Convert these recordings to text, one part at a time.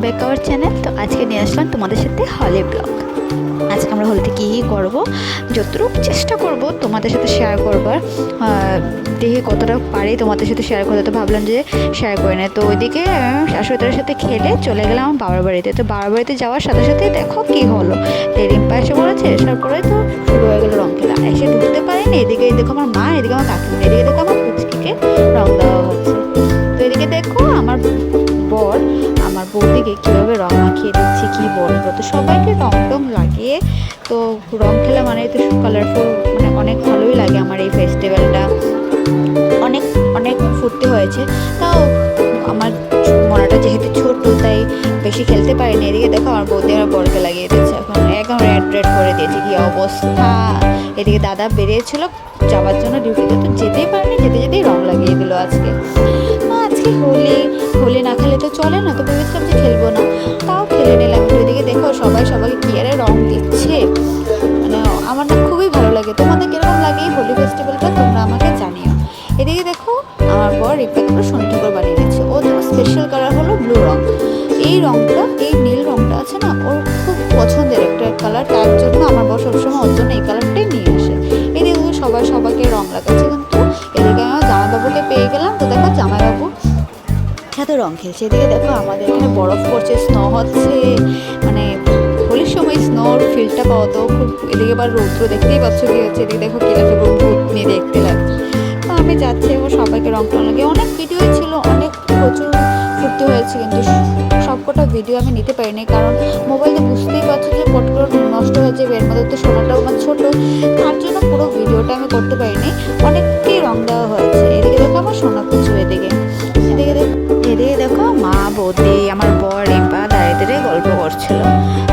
Back our channel. তো আজকে নিয়ে আসলাম তোমাদের সাথে হলি ব্লগ। আজকে আমরা হলিতে কী কী করবো যতটুকু চেষ্টা করব তোমাদের সাথে শেয়ার করবার, দেখে কতটা পারি তোমাদের সাথে শেয়ার করতে। তো ভাবলাম যে শেয়ার করে নেয়। তো ওইদিকে শাশুড়িদের সাথে খেলে চলে গেলাম আমার বাবার বাড়িতে। তো বাবার বাড়িতে যাওয়ার সাথে সাথেই দেখো কী হলো, রিম্পা এসে পড়েছে। এসার পরে তো শুরু হয়ে গেলো রং খেলা। এসে ঢুকতে পারিনি। এদিকে দেখো আমার মা, এদিকে আমার কাকিমা, এদিকে দেখো আমার পুচকিকে রং দেওয়া হচ্ছে। তো এদিকে দেখো আমার বর আমার বৌদিকে কীভাবে রং মাখিয়ে দিচ্ছে, কী বলবো। তো সবাইকে রং টং লাগিয়ে তো রং খেলা মানে তো কালারফুল, মানে অনেক ভালোই লাগে আমার এই ফেস্টিভ্যালটা। অনেক অনেক ফুর্তি হয়েছে। তাও আমার মনাটা যেহেতু ছোট তাই বেশি খেলতে পারিনি। এদিকে দেখো আমার বৌদি আমার বরকে লাগিয়ে দিচ্ছে, এখন একদম রেড রেড করে দিয়েছে, কী অবস্থা। এদিকে দাদা বেরিয়েছিল যাওয়ার জন্য ডিউটিতে, তো যেতেই পারেনি, যেতে যেতেই রং লাগিয়ে দিল আজকে। আজকে হোলি না খেলে তো চলে না, তো ভেবেছিলাম যে খেলবো না, তাও খেলে নিলাম। এদিকে দেখো সবাই সবাইকে কি আরে রং দিচ্ছে, মানে আমার না খুবই ভালো লাগে। তোমাদের কীরকম লাগে এই হোলি ফেস্টিভ্যালটা তোমরা আমাকে জানিও। এদিকে দেখো আমার বর রিম্পাকে পুরো শনি ঠাকুর বানিয়ে দিচ্ছে। ওর জন্য স্পেশাল কালার হলো ব্লু রং। এই রংটা, এই নীল রংটা আছে না, ওর খুব পছন্দের একটা কালার, তার জন্য আমার বর সবসময় ওর জন্য এই কালারটাই নিয়ে আসে। এদিকে সবাই সবাইকে রং লাগাচ্ছে, কিন্তু এদিকে আমার জামাইবাবুকে পেয়ে গেলাম। তো দেখো জামাইবাবু এত রং খেলছে। এদিকে দেখো আমাদের এখানে বরফ পড়ছে, স্নো হচ্ছে, মানে হোলির সময় স্নোর ফিলটা পাওয়া তো খুব। এদিকে এবার রৌদ্র দেখতেই পাচ্ছ কী হচ্ছে। এদিকে দেখো কী লাগছে, খুব ভূত নিয়ে দেখতে লাগছে। তো আমি যাচ্ছি এবং সবাইকে রং টং লাগে। অনেক ভিডিও ছিল, অনেক প্রচুর ফুর্তি হয়েছে, কিন্তু সবকটা ভিডিও আমি নিতে পারিনি, কারণ মোবাইলে বুঝতেই পারছো যে পট করে নষ্ট হয়ে যাবে। এর মধ্যে তো সোনাটাও আমার ছোটো, তার জন্য পুরো ভিডিওটা আমি করতে পারিনি। অনেককেই রং দেওয়া হয়েছে। এদিকে দেখো আমার সোনা কুচু, এদিকে দেখো মা, বৌদি, আমার বর, রিম্পা দাঁড়িয়ে দাঁড়িয়ে গল্প করছিল।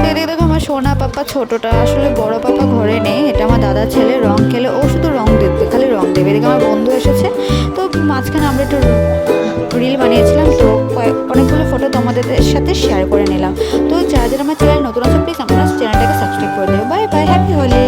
এদিকে দেখো আমার সোনা পাপা ছোটোটা, আসলে বড় পাপা ঘরে নেই, এটা আমার দাদার ছেলে। রং খেলে ও শুধু রং দেবে, খালি রং দেবে। এদিকে আমার বন্ধু এসেছে, তো মাঝখানে আমরা একটু রিল বানিয়েছিলাম, তো অনেকগুলো ফটো তোমাদের সাথে শেয়ার করে নিলাম। তো যারা যারা আমার চ্যানেল নতুন আছে প্লিজ আমার চ্যানেলটাকে সাবস্ক্রাইব করে দেবে। Bye bye, happy Holi.